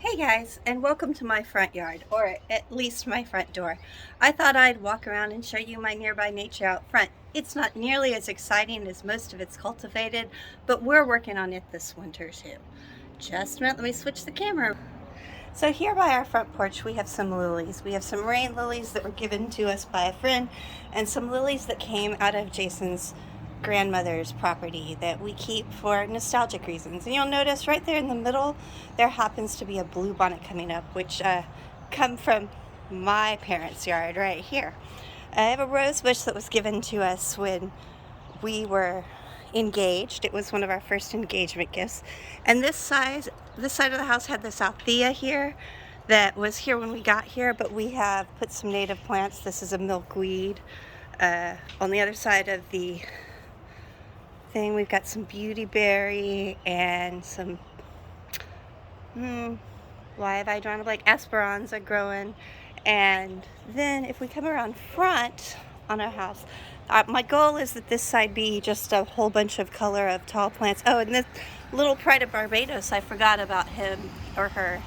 Hey guys, and welcome to my front yard, or at least my front door. I thought I'd walk around and show you my nearby nature out front. It's not nearly as exciting as most of it's cultivated, but we're working on it this winter too. Just a minute, let me switch the camera. So here by our front porch we have some lilies. We have some rain lilies that were given to us by a friend, and some lilies that came out of Jason's grandmother's property that we keep for nostalgic reasons. And you'll notice right there in the middle there happens to be a bluebonnet coming up, which come from my parents' yard right here. I have a rose bush that was given to us when we were engaged. It was one of our first engagement gifts. And this side of the house had this althea here that was here when we got here, but we have put some native plants. This is a milkweed. On the other side of the thing we've got some beautyberry and some why have I drawn a blank? Esperanza growing. And then if we come around front on our house, my goal is that this side be just a whole bunch of color of tall plants. Oh, and this little pride of Barbados, I forgot about him or her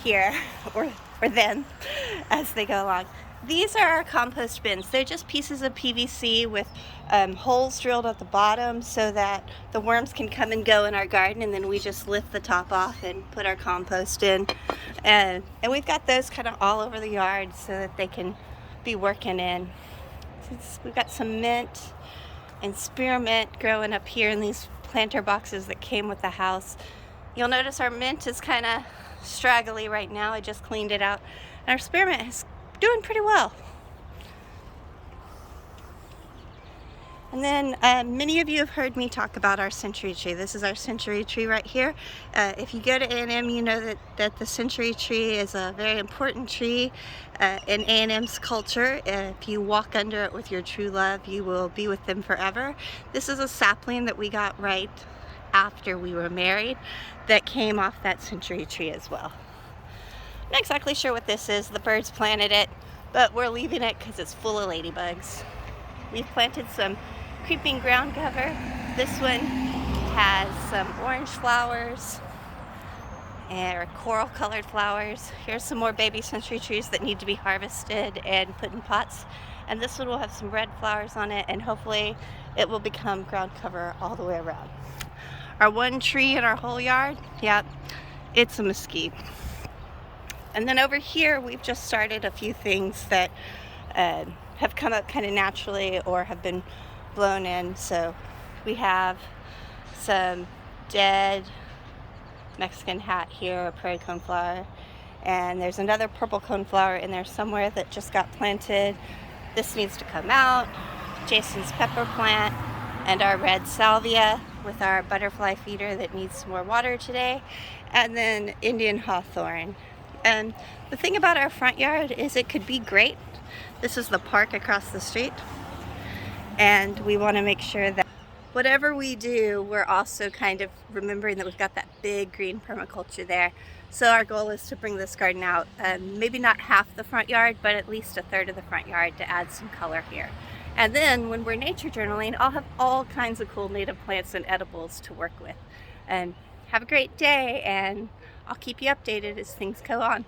here, or them as they go along. These are our compost bins. They're just pieces of PVC with holes drilled at the bottom so that the worms can come and go in our garden, and then we just lift the top off and put our compost in. And we've got those kind of all over the yard so that they can be working in. We've got some mint and spearmint growing up here in these planter boxes that came with the house. You'll notice our mint is kind of straggly right now. I just cleaned it out. And our spearmint is doing pretty well. And then many of you have heard me talk about our century tree. This is our century tree right here. If you go to A&M, you know that the century tree is a very important tree in A&M's culture. If you walk under it with your true love, you will be with them forever. This is a sapling that we got right after we were married that came off that century tree as well. I'm not exactly sure what this is. The birds planted it, but we're leaving it because it's full of ladybugs. We've planted some creeping ground cover. This one has some orange flowers and coral colored flowers. Here's some more baby century trees that need to be harvested and put in pots. And this one will have some red flowers on it, and hopefully it will become ground cover all the way around. Our one tree in our whole yard, yep, it's a mesquite. And then over here we've just started a few things that have come up kind of naturally or have been blown in. So we have some dead Mexican hat here, a prairie coneflower, and there's another purple coneflower in there somewhere that just got planted. This needs to come out. Jason's pepper plant and our red salvia with our butterfly feeder that needs some more water today, and then Indian hawthorn. And the thing about our front yard is it could be great. This is the park across the street, and we want to make sure that whatever we do, we're also kind of remembering that we've got that big green permaculture there. So our goal is to bring this garden out, maybe not half the front yard, but at least a third of the front yard to add some color here. And then when we're nature journaling, I'll have all kinds of cool native plants and edibles to work with. And have a great day, and I'll keep you updated as things go on.